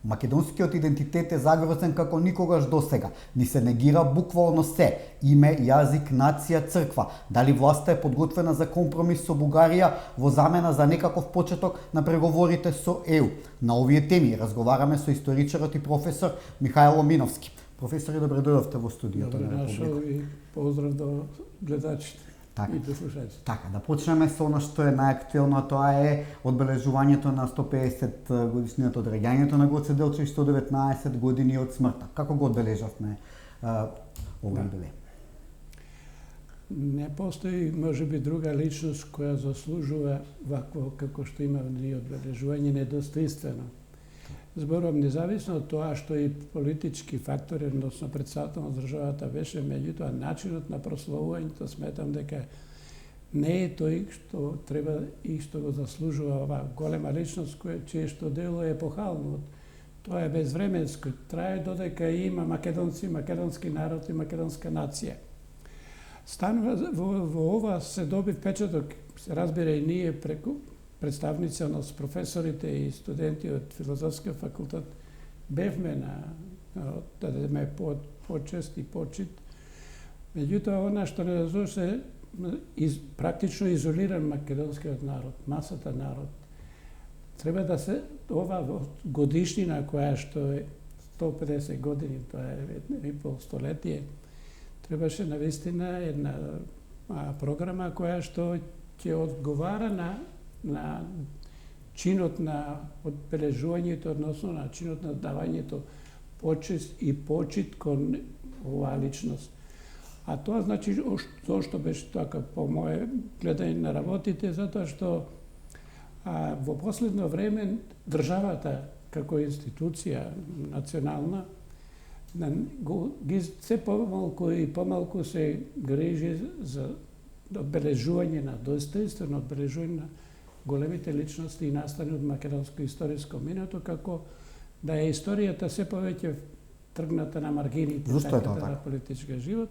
Македонскиот идентитет е загрозен како никогаш досега. Ни се негира буквално се: име, јазик, нација, црква. Дали власта е подготвена за компромис со Бугарија во замена за некаков почеток на преговорите со ЕУ? На овие теми разговараме со историчарот и професор Михајло Миновски. Професоре, добре дојдовте во студиото на Република. Добре дошол и поздрав до гледачите. Така. И до слушачите. Така, да почнеме со она што е најактуелно, тоа е одбележувањето на 150 годишнината од реѓањето на Гоце Делчев и 119 години од смртта. Како го одбележавме овој юбилеј? Не постои, можеби, друга личност која заслужува вакво како што има ни одбележување недостоинствено. Зборувам независно од тоа што и политички фактори, односно председател на државата беше, меѓутоа начинот на прославувањето сметам дека не е тој што треба и што го заслужува ова голема личност чие што дело е епохално. Тоа е безвременско, трае додека има македонци, македонски народ и македонска нација. Станува во ова се доби впечаток, се разбира и ние преку представници, однос професорите и студенти од филозофскиот факултет, бевме да дадеме почест и почит. Меѓутоа, она што не се практично изолиран македонскиот народ, масата народ. Треба да се ова годишнина која што е 150 години, тоа е и пол столетие, требаше навистина една програма која што ќе одговара на чинот на одбележувањето, односно на чинот на давањето почест и почит кон оваа личност. А тоа значи, зошто беше така по моje гледање на работите, затоа што во последно време државата како институција национална се помалку и помалку се грижи за одбележување на достоинствено одбележување на големите личности и настани од македонско историско минато, како да е историјата се повеќе тргната на маргините на политички живот.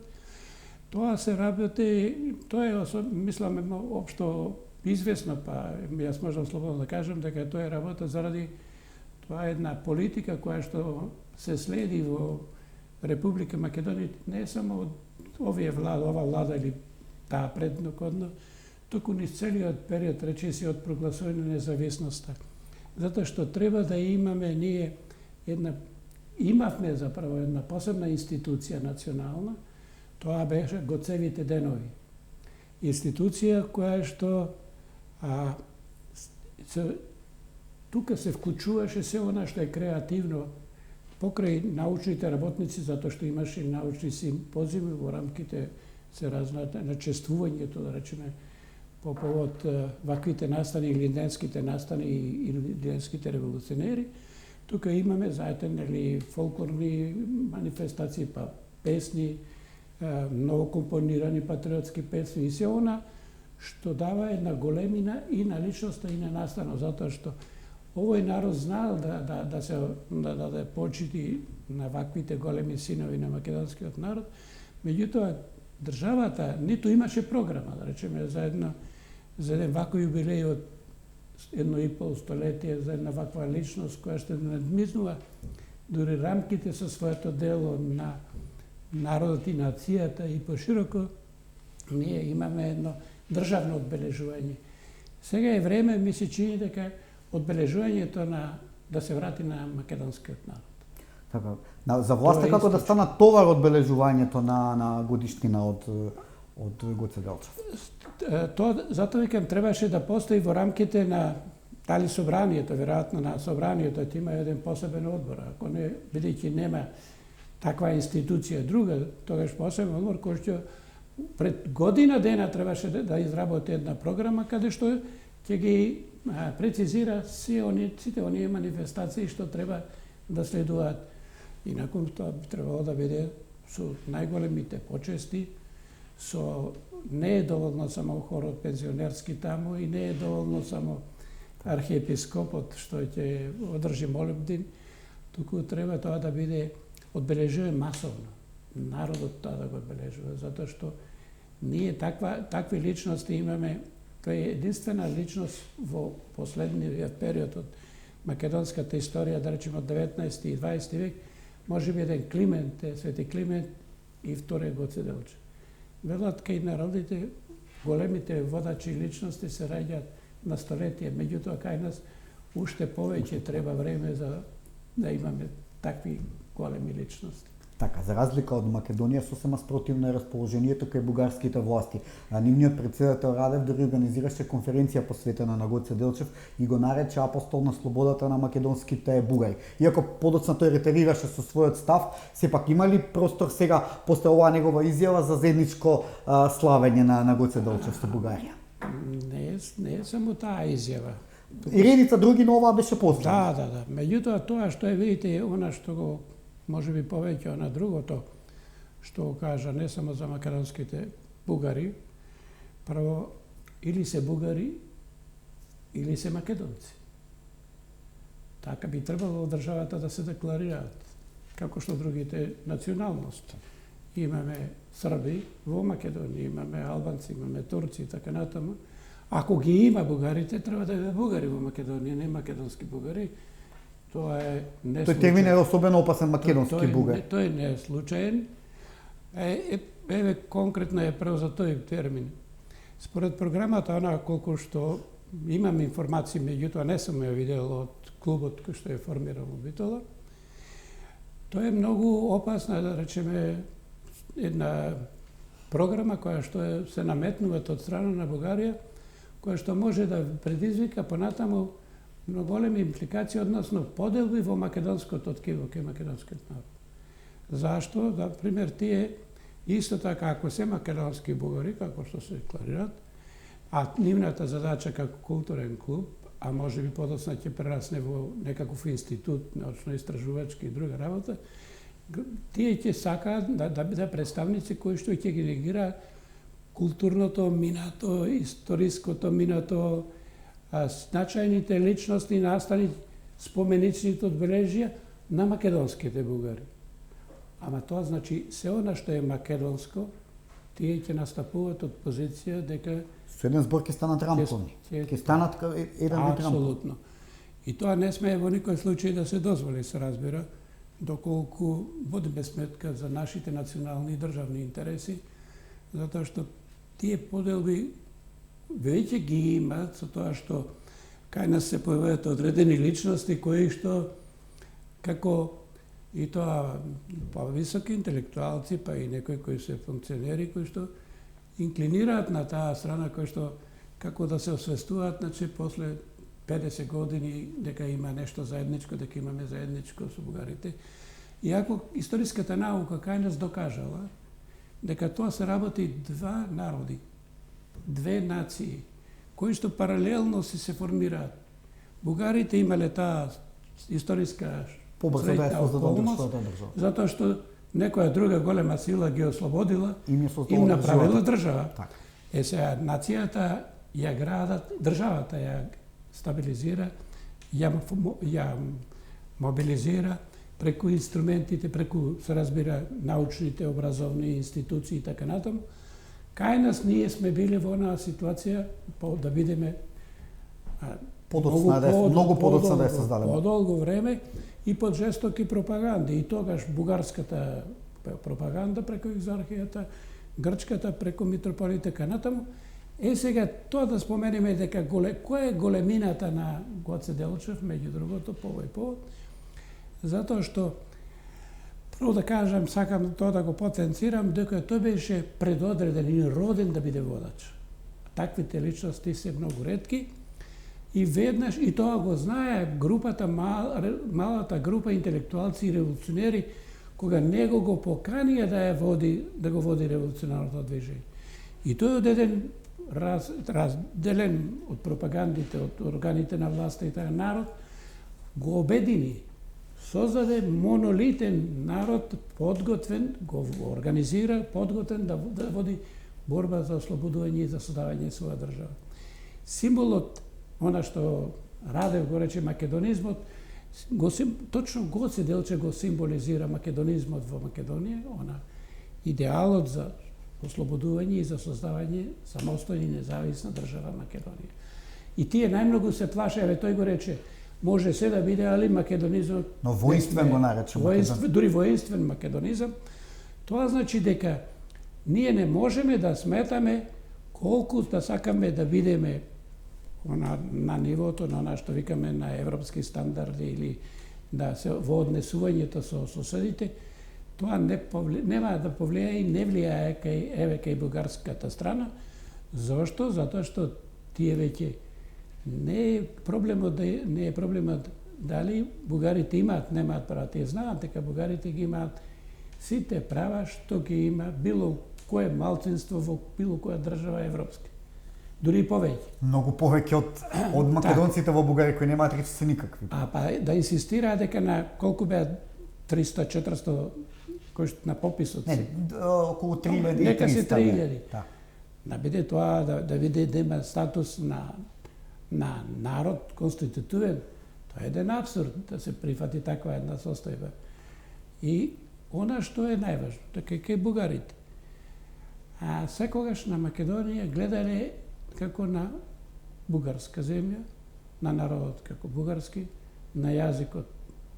Тоа се работи, тоа е, мислам, општо известно, па јас можам слободно да кажам дека тоа е работа заради тоа е една политика која што се следи во Република Македонија, не само од ова влада или таа предходно, туку низ целиот период, речиси од прогласување на независноста. Затоа што треба да имаме ние имавме заправо една посебна институција национална, тоа беше Гоцевите денови. Институција која што тука се вклучуваше се она што е креативно покрај научните работници, затоа што имаше и научни симпозиуми во рамките се разнаат начествувањето, да речеме, по повод ваквите настани или инденските настани или инденските револуционери. Тука имаме, знаете, нели, фолклорни манифестации, па песни, многу компонирани патриотски песни и се она што дава една големина и на личноста и на настанот, затоа што овој народ знаел да даде почити на ваквите големи синови на македонскиот народ, меѓутоа државата ниту имаше програма, да речеме, за еден ваков юбилеј од 1,5 столетие, за една ваква личност која што надмизнува дури рамките со своето дело на народот и нацијата и пошироко, ние имаме едно државно одбележување. Сега е време, ми се чини дека одбележувањето да се врати на македонскиот народ. Така, за власта како да стана товар одбележувањето на годишнина од Гоце Делчев? Тоа, затоа викам, требаше да постои во рамките на дали собранието, веројатно на собранието, има еден посебен одбор. Ако не, бидејќи нема таква институција друга, тогаш посебен одбор кој што пред година дена требаше да изработи една програма каде што ќе ги прецизира сите оние манифестации што треба да следуваат. И након тоа би требало да биде со најголемите почести, со не е доволно само хорот пензионерски таму и не е доволно само архиепископот што ќе одржи молебдин, туку треба тоа да биде одбележува масовно. Народот тоа да го одбележува, затоа што ние такви личности имаме. Тоа е единствена личност во последниот период од македонската историја, да речеме од 19 и 20 век, може би еден Климент, Свети Климент и вторе Гоце Делчев. Велат кај народите, големите водачи и личности се раѓаат на столетие, меѓутоа кај нас уште повеќе треба време за да имаме такви големи личности. Така, за разлика од Македонија, сосема спротивно е расположението кај бугарските власти. Нивниот председател Радев дори организираше конференција посветена на Гоце Делчев и го нарече апостол на слободата на македонските бугари. Иако подоцна тој ретерираше со својот став, сепак има ли простор сега после оваа негова изјава за заедничко славење на Гоце Делчев со Бугарија? Не е само таа изјава. И редица други, но оваа беше последна. Да. Меѓутоа тоа што е, видите, она што го може би повеќе на другото, што го кажа не само за македонските бугари, прво, или се бугари, или се македонци. Така би требало државата да се декларираат, како што другите националности. Имаме Срби во Македонија, имаме албанци, имаме турци и така натаму. Ако ги има бугарите, треба да е бугари во Македонија, не македонски бугари. Тоа е не Тој термин е особено опасен, македонски бугар. Тој не е случаен. Еве конкретно е за тој термин. Според програмата, она колку што имам информации, меѓутоа не сум ја видел од клубот кој што е формирал во Битола, тоа е многу опасна, да речеме, една програма која што се наметнува од страна на Бугарија, која што може да предизвика понатаму многу големи импликации, односно поделби во македонското ткиво кај македонскиот народ. Зашто? Да, пример, тие исто така, ако се македонски бугари, како што се декларираат, а нивната задача како културен клуб, а може би подоцна ќе прерасне во некаков институт, научно-истражувачки и друга работа, тие ќе сакаат да представници кои што ќе ги негираат културното минато, историското минато, значајните личности, настани споменичните одбележија на македонските бугари. Ама тоа значи се она што е македонско, тие ќе настапуваат од позиција дека со еден збор ќе станат рамковни. Ќе станат еден вид рамковни. Апсолутно. И тоа не смее во никој случај да се дозволи, се разбира, доколку водиме сметка за нашите национални и државни интереси, затоа што тие поделби веќе ги имаат со тоа што кај нас се појавуваат одредени личности кои што како и тоа високи интелектуалци, па и некои кои се функционери кои што инклинираат на таа страна кои што како да се освестуваат, значи после 50 години дека има нешто заедничко, дека имаме заедничко со бугарите. Иако историската наука кај нас докажала дека тоа се работи два народи, две нации, кои што паралелно се формираат. Бугарите имале таа историска среќна околност, затоа што некоја друга голема сила ги ослободила, им направила држава. Сега нацијата ја градат, државата ја стабилизира, ја мобилизира преку инструментите, преку, се разбира, научните, образовни институции и така натаму. Кај нас ние сме били во онаа ситуација да бидеме многу подоцна да е создадено. Подолго време и под жестоки пропаганди. И тогаш бугарската пропаганда преку екзархијата, грчката преку митрополите канатаму. Сега тоа да споменеме дека која е големината на Гоце Делчев, меѓу другото, по овој повод, затоа што прво да кажам, сакам тоа да го потенцирам, дека тој беше предодреден и роден да биде водач. Таквите личности се многу ретки и веднаш, и тоа го знае групата, малата група интелектуалци и револуционери, кога него го поканија да го води револуционарното движење. И тој од еден разделен од пропагандите, од органите на власта и таа народ, го обедини. Создаде монолитен народ, подготвен, го организира, подготвен да води борба за ослободување и за создавање своја држава. Символот, она што Радев го рече македонизмот, точно Гоце Делчев го символизира македонизмот во Македонија, она идеалот за ослободување и за создавање самостојна и независна држава Македонија. И тие најмногу се плашеа, тој го рече, може се да биде, али македонизмот... Но воинствен го нарече македонизм. Дури воинствен македонизам. Тоа значи дека ние не можеме да сметаме колку да сакаме да бидеме на нивото на она што викаме на европски стандарди или да се во однесувањето со соседите, тоа нема да повлијае и не влијае кај бугарската страна. Зошто? Затоа што тие веќе не е проблемот дали бугарите немаат права. Тие знаат дека бугарите ги имаат сите права што ги има било кое малцинство во било која држава европска. Дури и повеќе. Многу повеќе од македонците во Бугарија кои немаат речиси никакви. Па да инсистира дека на колку беа 300-400 кои на пописот. Не, околу 3000. Нека се 3000. Да. Да биде тоа да биде да има статус на народ конститутивен. Тоа е еден абсурд да се прифати таква една состојба. И она што е најважно, дека кај бугарите. А секогаш на Македонија гледале како на бугарска земја, на народот како бугарски, на јазикот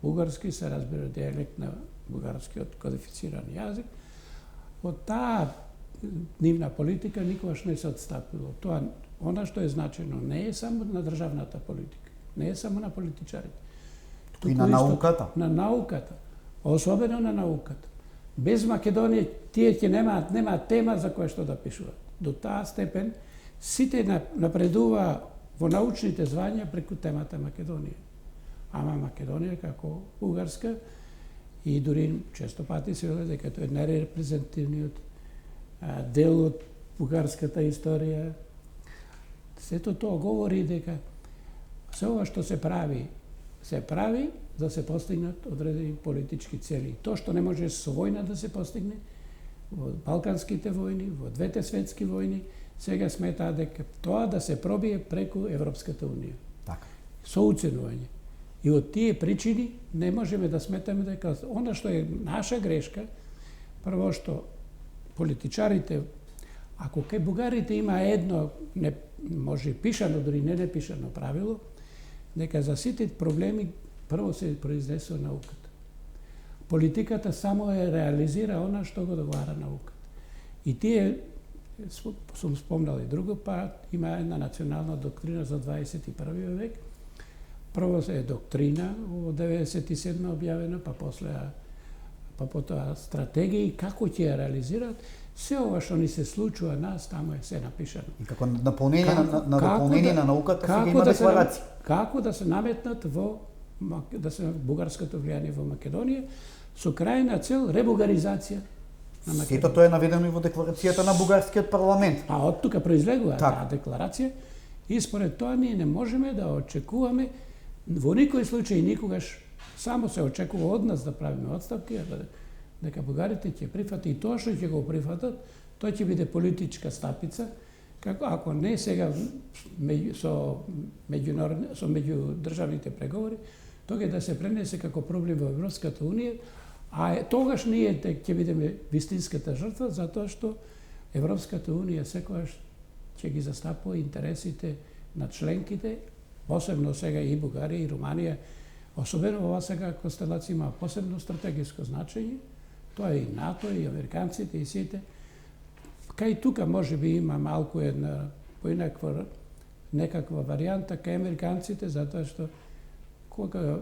бугарски, се разбира дијалект на бугарскиот кодифициран јазик. Од таа нивна политика никогаш не се отстапило. Тоа, она што е значено, не е само на државната политика, не е само на политичарите. И на науката. На науката, особено на науката. Без Македонија тие ќе немаат тема за која што да пишуваат. До таа степен сите напредува во научните звања преку темата Македонија. Ама Македонија како бугарска и дури често пати се вели дека тоа е најрепрезентативниот дел од бугарската историја. Сето тоа говори дека се ова што се прави да се постигнат одредени политички цели. Тоа што не може со војна да се постигне, во Балканските војни, во двете светски војни, сега сметаат дека тоа да се пробие преку Европската унија. Така. Со уценување. И од тие причини не можеме да сметаме дека она што е наша грешка, прво што политичарите, ако кај бугарите има едно, не може пишано, дури не непишано правило, дека за сите проблеми прво се произнесува науката. Политиката само реализира она што го договара науката. И тие, сум спомнал и друго, па има една национална доктрина за 21. век. Прво е доктрина во 97 објавена, па потоа стратегија и како ќе ја реализираат. Се ова што ни се случува нас, тамо е се напишано. И како дополнение на дополнение на науката сега има декларација. Како да се наметнат да се бугарското влијание во Македонија со крајна цел ребугаризација на Македонија. Сето тоа е наведено и во декларацијата на бугарскиот парламент. А од тука произлегува таа декларација и според тоа ние не можеме да очекуваме во никој случај никогаш само се очекува од нас да правиме отставки, дека бугарите ќе прифати и тоа што ќе го прифатат, тоа ќе биде политичка стапица, како ако не сега со меѓудржавните преговори, тоа ќе да се пренесе како проблем во Европската унија, а тогаш ние ќе бидеме вистинската жртва, затоа што Европската унија секогаш ќе ги застапува интересите на членките, посебно сега и Бугарија и Руманија, особено ова сега констелација има посебно стратегиско значење, тоа е и НАТО, и американците, и сите. Кај тука може би има малку една поинаква некаква варијанта кај американците, затоа што кога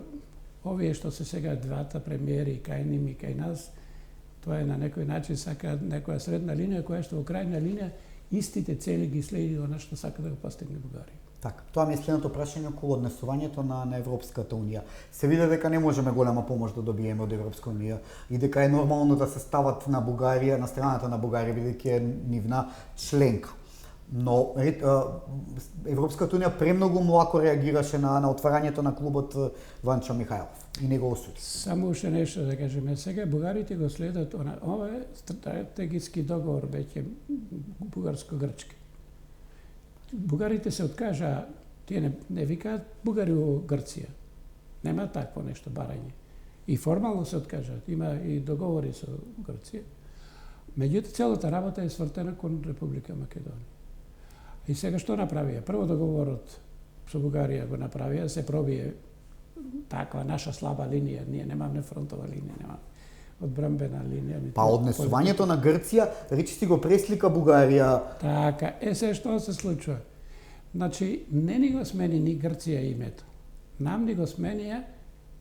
овие што се сега двата премиери кај ними и кај нас, тоа е на некој начин сака некоја средна линија која што во крајна линија истите цели ги следи она што сака да го постигне Бугарија. Така, тоа ми е следното прашање околу однесувањето на Европската унија. Се види дека не можеме голема помош да добиеме од Европска унија и дека е нормално да се стават на Бугарија, на страната на Бугарија, бидејќи е нивна членка. Но Европската унија премногу млако реагираше на отварањето на клубот Ванчо Михајлов и не го осуди. Само уште нешто да кажеме сега, бугарите го следат ова е стратегиски договор веќе бугарско-грчки. Бугарите се откажа, тие не викаат бугари во Грција. Нема такво нешто барање. И формално се откажат, има и договори со Грција. Меѓутоа целата работа е свртена кон Република Македонија. И сега што направија? Прво договорот со Бугарија го направија, се пробие таква наша слаба линија. Ние немаме фронтова линија, немаме одбранбена линија. Па однесувањето на Грција, речиси го преслика Бугарија. Така, се што се случува? Значи, не ни го смени ни Грција името. Нам ни го сменија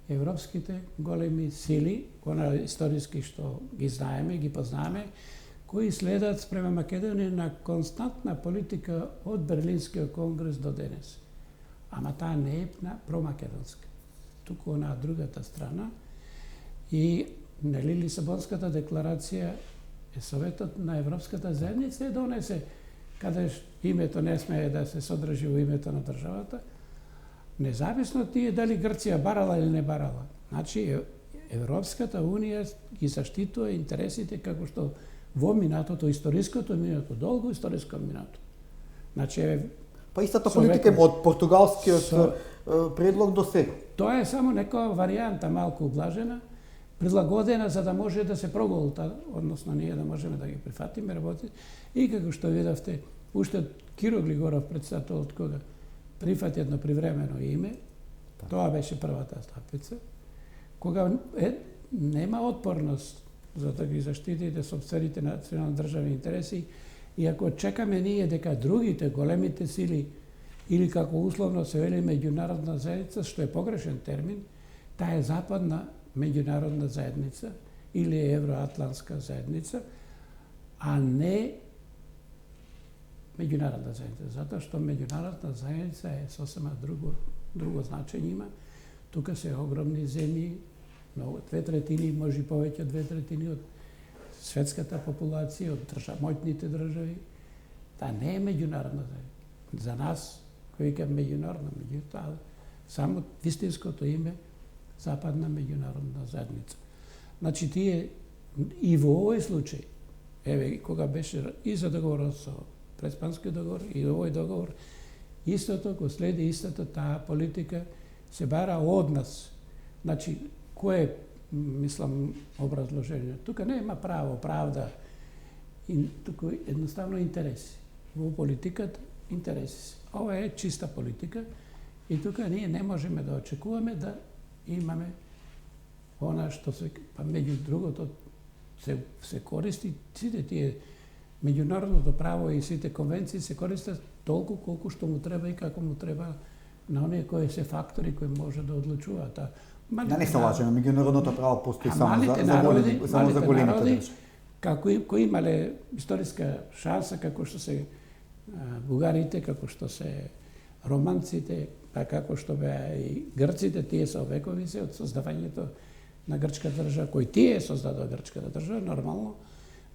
европските големи сили, она историски што ги знаеме, ги познаваме, кои следат спрема Македонија на константна политика од Берлинскиот конгрес до денес. Ама таа не е на промакедонска, туку на другата страна. И нели Лисабонската декларација е Советот на Европската заедница донесе, каде името не смее да се содржи во името на државата, независно тие дали Грција барала или не барала. Значи, Европската Унија ги заштитува интересите како што во минатото, историското минато, долго историско минато. Значи, Па истата политика има од португалскиот предлог до сега. Тоа е само некоја варијанта малку ублажена, прилагодена за да може да се проголта, односно ние да можеме да ги прифатиме работи. И како што видовте, уште Киро Глигоров, председател од кога прифати едно привремено име, тоа беше првата стапица, кога нема отпорност за да ги заштитите сопствените национални државни интереси, и ако чекаме ние дека другите големите сили, или како условно се вели меѓународна заедница, што е погрешен термин, таа е западна меѓународна заедница или евроатлантска заедница, а не меѓународна заедница, затоа што меѓународна заедница е сосема друго значење има. Тука се огромни земји, многу 2/3, може и повеќе од 2/3 од светската популација, од моќните држави. Таа не е меѓународна заедница. За нас, кој вика меѓународна, меѓутоа само вистинското име западна меѓународна заедница. Значи тие и во овој случај, еве кога беше и за договорот со Преспанскиот договор и овој договор, истото го следи истата таа политика се бара од нас. Значи, кој е, мислам, образложение? Тука нема право, правда, туку едноставно интереси. Во политиката интереси. Ова е чиста политика и тука ние не можеме да очекуваме да имаме она што се, па меѓу другото се користи, сите тие меѓународното право и сите конвенции се користат толку колку што му треба и како му треба на оние кои се фактори кои може да одлучуваат. Да не се лажеме, меѓународното право постои само за големите држави. Како кои имале историска шанса, како што се бугарите, како што се романците, па како што беа и грците, тие се векови се од создавањето на грчката држава, кој тие создадоа грчката држава, нормално,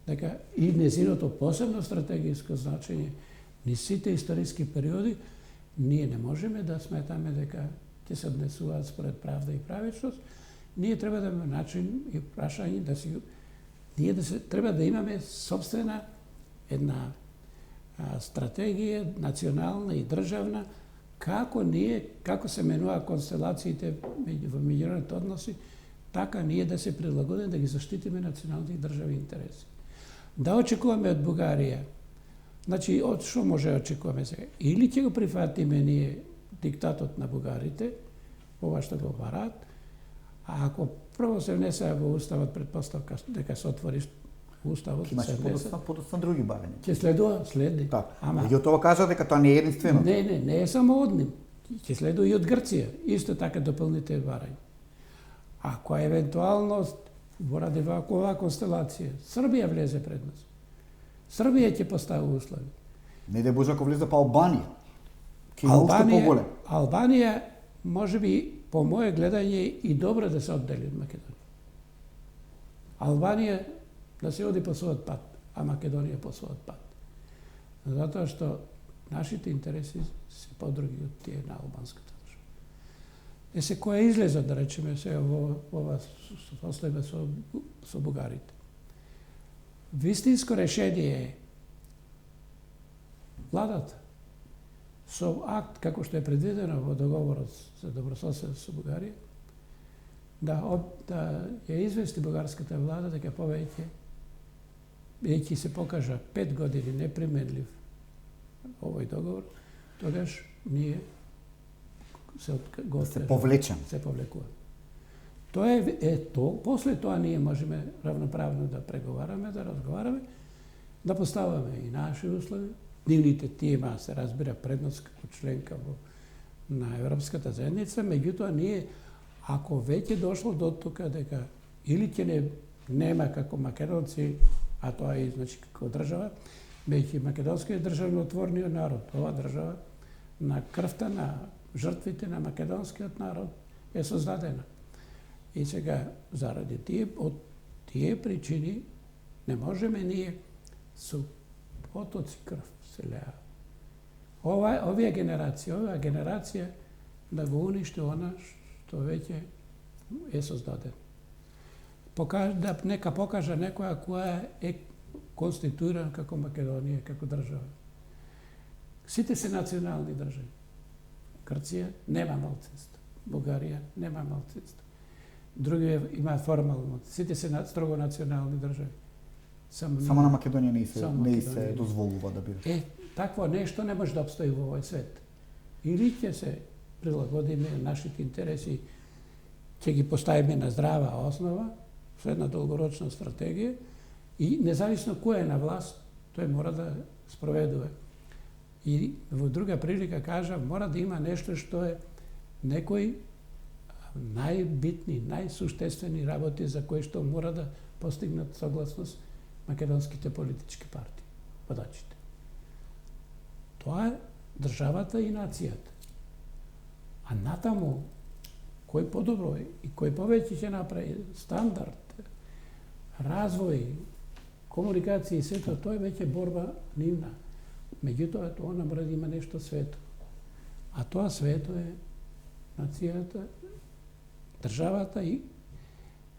дека и незиното посебно стратегиско значење, ни сите историски периоди, ние не можеме да сметаме дека ќе се однесуваат според правда и правичност. Ние треба да имаме начин и прашање треба да имаме собствена една стратегија национална и државна како се менува констелациите во меѓународните односи, така ние да се прилагодиме да ги заштитиме националните и државни интереси. Да очекуваме од Бугарија, значи од што може да очекуваме сега? Или ќе го прифатиме ние диктатот на бугарите, ова што го бараат, а ако прво се внесе во уставот предпоставка дека се отвори уставот, имаше подоцна други барања. Ќе следи. Ама меѓутоа кажа дека тоа не е единствено. Не е само од нив. Ќе следува и од Грција, исто така дополните барања. Ако евентуалност поради ваква констелација, Србија влезе пред нас. Србија ќе постави услови. Не де Боже ако влезе па Албанија. Ќе има уште поголем. Албанија можеби по моје гледање и добро да се оддели од Македонија. Албанија да се оди по својот пат, а Македонија по својот пат. Затоа што нашите интереси се подруги од тие на албанската држава. Која излеза, да речеме, се во ова состојба со бугарите. Вистинско решение е владата со акт како што е предвидено во договорот за добрососедство со Бугарија, да ја извести бугарската влада дека повеќе се покажа 5 години неприменлив овој договор, тогаш ние Да се повлечем. Се повлекува. Тоа е то. После тоа ние можеме равноправно да преговараме, да разговараме, да поставаме и наши услови. Нивните тие се разбира предност како членка на Европската заедница, меѓутоа ние, ако веќе дошло до тука дека или ќе нема како македонци, а тоа е значи како држава, веќе македонскиот државнотворниот народ, ова држава на крвта на жртвите на македонскиот народ е создадена. И сега, заради тие причини, не можеме ние со потоци крв се леа. Оваа генерација да го уништи она што веќе е создадено. Нека покажа некоја која е конституирана како Македонија, како држава. Сите се национални држави. Грција нема малцинство. Бугарија нема малцинство. Други имаат формално. Сите се строго национални држави. Само на Македонија не се дозволува да биде. Такво нешто не може да обстои во овој свет. Или ќе се прилагодиме нашите интереси, ќе ги поставиме на здрава основа, со една долгорочна стратегија и независно кој е на власт, тој мора да спроведува. И во друга прилика кажа, мора да има нешто што е некои најбитни, најсуштествени работи за кои што мора да постигнат согласност македонските политички партии, водачите. Тоа е државата и нацијата. А натаму, кој подобро и кој повеќе ќе направи стандард, развој, комуникација и сето, тоа е веќе борба нивна. Меѓутоа, тоа мора да има нешто свето. А тоа свето е нацијата, државата и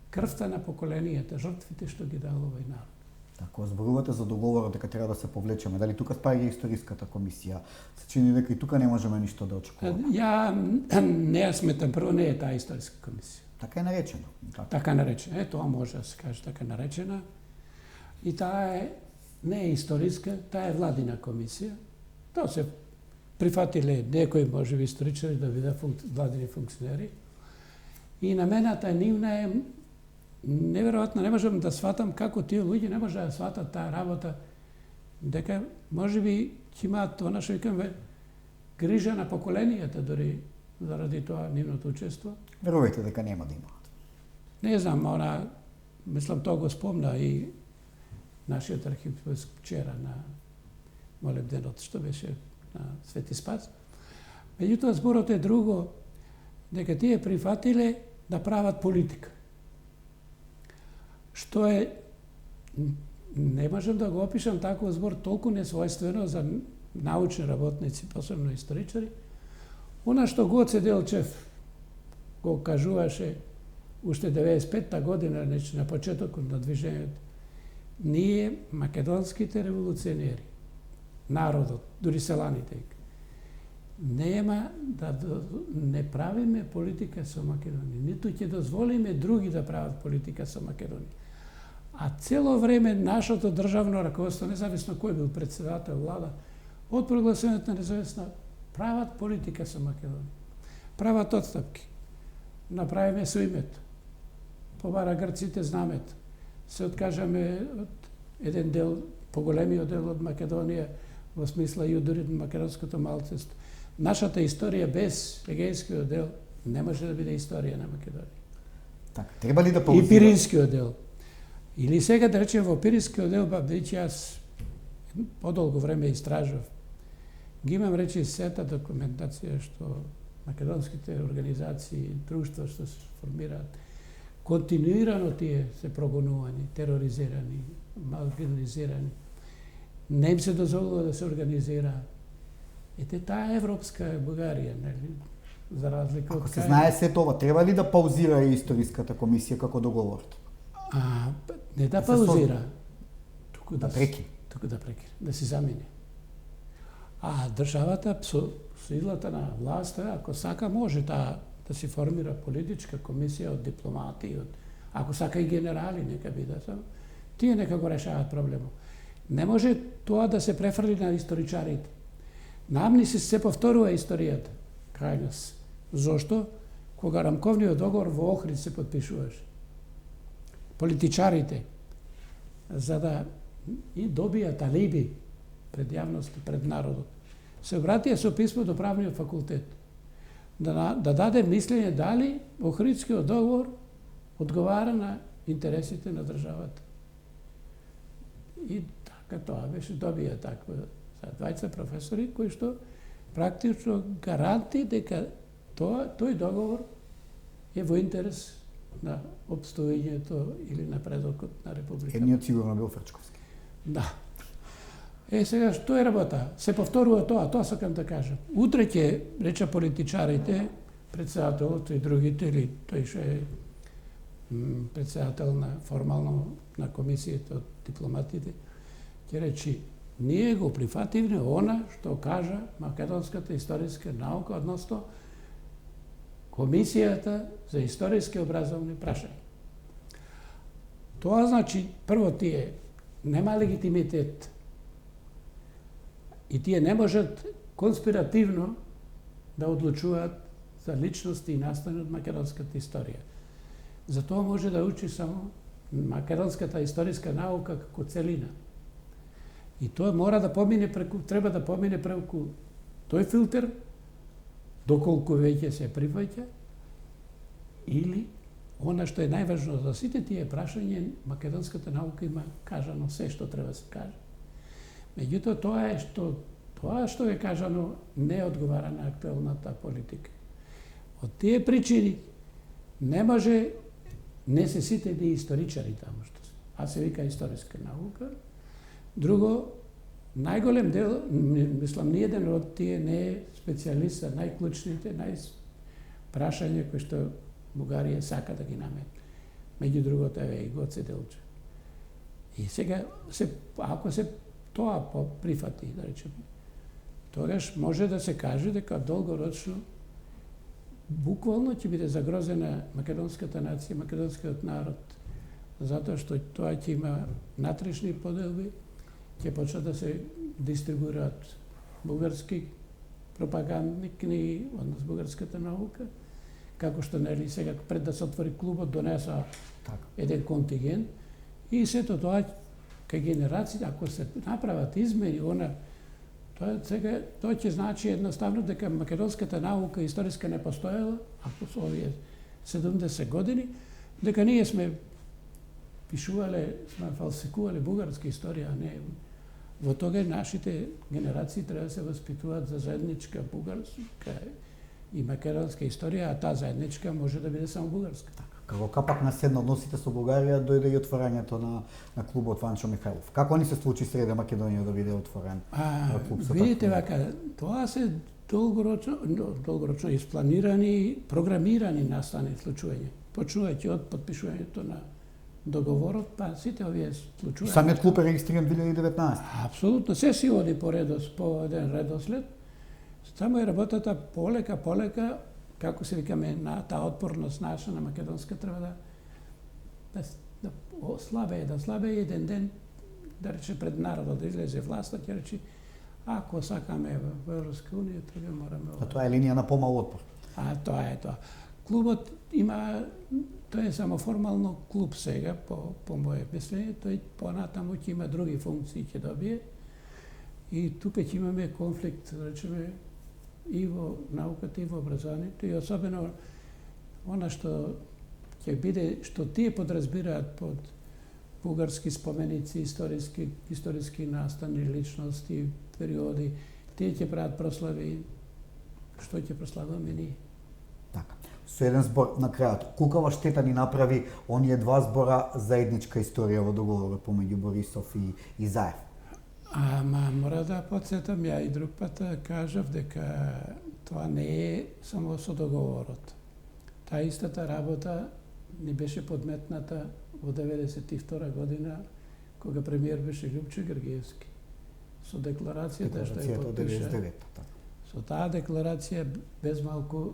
крвта на поколенијата, жртвите што ги дал овој народ. Ако зборувате за договорот дека треба да се повлечеме, дали тука спаѓа историската комисија? Се чини дека и тука не можеме ништо да очекуваме. Не ја сметам, прво не е таа историска комисија. Така е наречено. Така наречена. Тоа може да се каже така наречена. И таа не е историска, таа е владина комисија. Тоа се прифатиле некои можеби историчари да бидат владини функционери. И намената нивна е неверојатно, не можам да сватам како тие луѓе не може да сватат таа работа, дека можеби ќе имаат она што викаме грижа на поколенијата дори заради тоа нивното учество. Верувајте дека нема да имаат. Не знам, мислам тоа го спомна и нашиот архиепископ вчера на молебденот што беше на Свети Спас. Меѓутоа зборот е друго, дека тие прифатиле да прават политика. Што е, не можам да го опишам таков збор толку несвојствено за научни работници, посебно историчари. Она што Гоце Делчев го кажуваше уште 95-та година, на почетокот на движењето. Ние, македонските револуционери, народот, дури селаните, нема да не правиме политика со Македонија, ниту ќе дозволиме други да прават политика со Македонија. А цело време нашето државно раководство, независно кој бил председател влада, од прогласувањето на независна, прават политика со Македонија. Прават отстапки. Направиме со името. Побара грците знамето. Се откажаме од еден дел, поголемиот дел од Македонија, во смисла и дори македонското малцинство. Нашата историја без егејскиот дел не може да биде историја на Македонија. Така, треба ли да паузира? И Пиринскиот дел. Или сега да речем во Пиринскиот дел, бидејќи јас подолго време истражав, ги имам речи сета документација што македонските организации, друштва што се формираат, континуирано тие се прогонувани, тероризирани, маргинализирани. Не им се дозволува да се организираат. Ете, таа европска Бугарија, нели? За разлика од... Ако се знае се тоа, треба ли да паузира историската комисија како договорот? Не да паузира, туку да прекине. Да се замени. А државата со силата на власта, ако сака, може да се формира политичка комисија од дипломати, ако сака и генерали, нека бидат. Тие нека го решават проблемот. Не може тоа да се префрли на историчарите. Нам ни се повторува историјата. Крајност. Зошто? Кога рамковниот договор во Охрид се потпишуваше. Политичарите, за да и добијат алиби пред јавноста, пред народот, се обратија со писмо до правниот факултет да даде мислење дали Охридскиот договор одговара на интересите на државата. И така тоа беше, добија таква за двајца професори кои што практично гаранти дека тој договор е во интерес на опстојањето или напредокот на Републиката. Едниот сигурно бил Фрчковски. Да. Сега, што е работа? Се повторува тоа сакам да кажам. Утре ќе рече политичарите, председателот и другите, или тој што е председател на формално на комисијата од дипломатите, ќе речи, ние го прифативме она што кажа Македонската историска наука, односно Комисијата за историски образовни прашања. Тоа значи, прво тие нема легитимитет и тие не можат конспиративно да одлучуваат за личности и настани од македонската историја. Затоа може да учи само македонската историска наука како целина. И тоа мора да помине треба да помине преку тој филтер, доколку веќе се прифаќа, или она што е најважно за сите тие прашања, македонската наука има кажано се што треба да се каже. Меѓутоа тоа што е кажано не одговара на актуелната политика. Од тие причини не може, не се сите ни историчари таму што се, а се вика историска наука. Друго, најголем дел, мислам, ниеден од тие не е специјалист за најклучните, прашања кои што Бугарија сака да ги наметне. Меѓу другото е и Гоце Делчев. И сега, ако се тоа прифати, да речеме, тогаш може да се каже дека долгорочно буквално ќе биде загрозена македонската нација, македонскиот народ, затоа што тоа ќе има натрешни поделби, ќе почнат да се дистрибуираат бугарски пропагандни книги, однос бугарската наука, како што нели сега пред да се отвори клубот донеса еден контингент и сето тоа кај генерациите, ако се направат измени, тоа ќе значи едноставно дека македонската наука историска не постоела, ако со овие 70 години, дека ние сме пишувале, сме фалсификувале бугарска историја, а не. Во тога нашите генерации треба да се воспитуваат за заедничка бугарска и македонска историја, а таа заедничка може да биде само бугарска. Како капак на седна односите со Бугарија дојде и отворањето на клубот Ванчо Михајлов. Како ни се случи среда Македонија да биде отворен клуб со видите вака, тоа се долгорочно испланирани, програмирани настани случувања. Почнувајќи од подпишувањето на договорот, па сите овие случувања. Самиот клуб е регистриран 2019. Апсолутно, се си оди по еден редослед. Само е работата полека, како се викаме, на таа отпорност наша на македонска треба да слабее еден ден, да рече пред народот да излезе власта, ќе рече ако сакаме во Европска унија, тоа мораме. А тоа е линија на помал отпор. А тоа е тоа. Клубот има, тој е само формално клуб сега, по моје мислење, тој понатаму ќе има други функции ќе добие. И тука ќе имаме конфликт, да речеме, и во науката, и во образованието, и особено она што ќе биде, што тие подразбираат под бугарски споменици, историски настани, личности, периоди, тие ќе прават прослави, што ќе прославаме ние. Така. Со еден збор на крајот, кукава штета ни направи оние два збора заедничка историја во договорот помеѓу Борисов и Заев? Ама мора да подсетам, ја и друг пат кажав дека тоа не е само со договорот. Таа истата работа ни беше подметната во 92 година, кога премиер беше Љупчо Гергиевски. Со декларацијата што ја подпиша. Со таа декларација без малку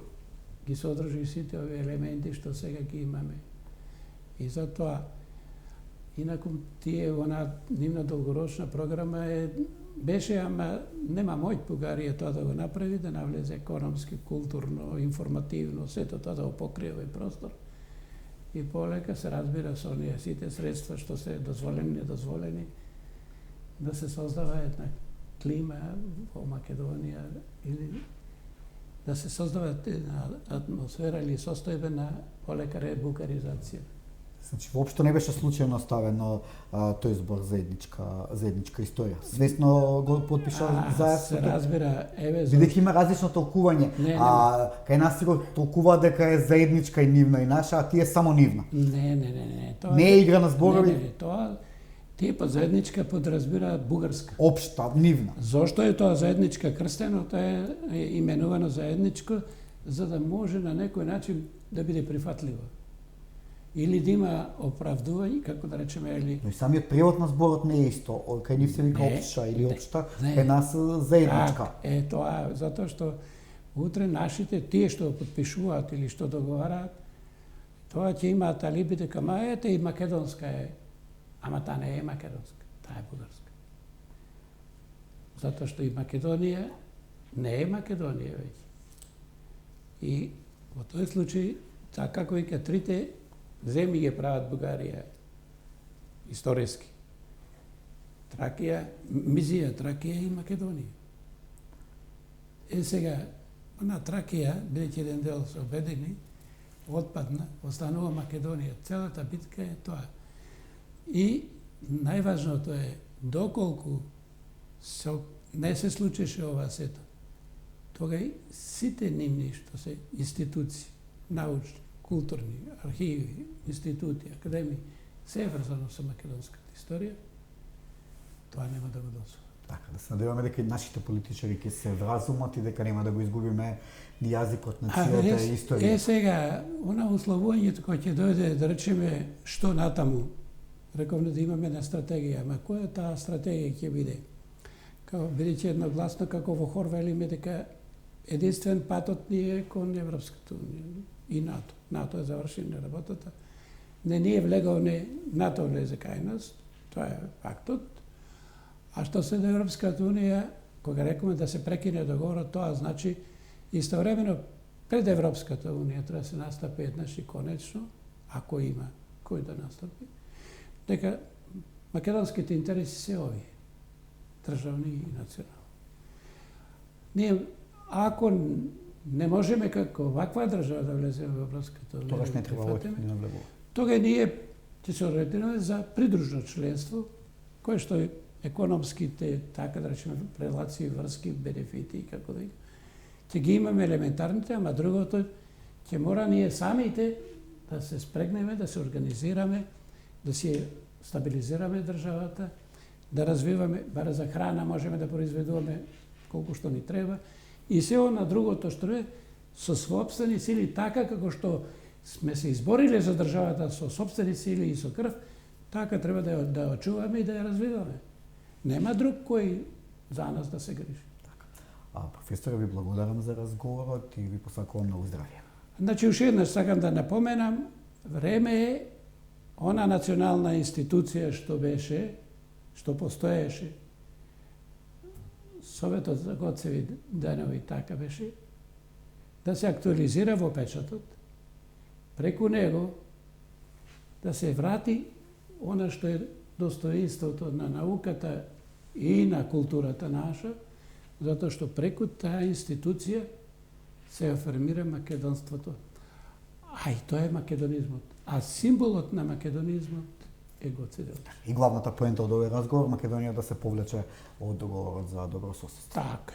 ги содржи сите овие елементи што сега ги имаме. И затоа, инаку тие, она нивна долгорочна програма е беше, ама нема мој Бугарија тоа да го направи, да навлезе економски, културно, информативно, сето тоа да го покрие овој простор. И полека се разбира со оние сите средства што се дозволени, недозволени, да се создава една клима во Македонија или да се создава една атмосфера или состојба на полека ребукаризација. Значи, воопшто не беше случајно оставено тој збор заедничка историја. Свесно го потпиша заедно. Се разбира, Бидејќи има различно толкување. Кај нас си го толкува дека е заедничка и нивна и наша, а тие само нивна. Не. Тоа не е игра на зборови. Не, тоа тие под заедничка подразбираат бугарска. Општа, нивна. Зошто е тоа заедничка крстено? Тоа е именувано заедничко за да може на некој начин да биде прифатливо. Или да има оправдување, како да речеме, или... Но и самиот превод на зборот не е исто. Кај нив се вика општа или општа, кај нас заедничка. Тоа, затоа што утре нашите, тие што потпишуваат или што договараат, тоа ќе имаат алиби дека ете и македонска е. Ама таа не е македонска, таа е бугарска. Затоа што и Македонија не е Македонија веќе. И во тој случај, така како вика, трите земји ги прават Бугарија историски. Тракија, Мизија, Тракија и Македонија. Сега, на Тракија, бидејќи еден дел се обедини, отпадна, останува Македонија. Целата битка е тоа. И најважното е, доколку не се случеше ова сето, тогај сите нивни што се институции, научни, културни, архиви, институти, академии, се е врзано со македонската историја, тоа нема да го дозволи. Така, да се надеваме дека и нашите политичари ќе се вразумат и дека нема да го изгубиме ни јазикот, нацијата и историја. Сега, она условувањето кој ќе дојде, да речеме, што натаму, рековме да имаме една стратегија, ама која таа стратегија ќе биде? Бидејќи едногласно како во хор велиме дека единствен патот ни е кон Европската унија и НАТО. НАТО е завршена работата. Не ни е влегол, НАТО влезе кај нас, тоа е фактот. А што се до Европската унија, кога рекоме да се прекине договорот, тоа значи истовремено пред Европската унија треба да се настапи еднаш и конечно, ако има кој да настапи, дека македонските интереси се овие, државни и национални. Ние, ако не можеме како ваква држава да влеземе во Европската унија, тогаш не треба да навлегува. Тога ние ќе се ориентираме за придружно членство, кое што економските, така да речеме, релации, врски, бенефити, како да ќе ги имаме елементарните, ама другото ќе мора ние самите да се спрегнеме, да се организираме, да си стабилизираме државата, да развиваме, баре за храна можеме да произведуваме колку што ни треба, и се на другото што е со сопствени сили, така како што сме се избориле за државата со сопствени сили и со крв, така треба да ја очуваме и да ја развиваме. Нема друг кој за нас да се грижи. Професоре, ви благодарам за разговорот и ви посакувам многу здравје. Значи, уште еднаш сакам да напоменам, време е она национална институција што беше, што постоеше, Советот за Гоцеви денови, така беше, да се актуализира во печатот, преку него да се врати она што е достоинството на науката и на културата наша, затоа што преку таа институција се афирмира македонството. А и тоа е македонизмот. А символот на македонизмот е Гоце Делчев. И главната поента од овој разговор, Македонија да се повлече од договорот за добро соседство. Така.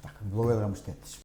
Така, благодарам уште еднаш.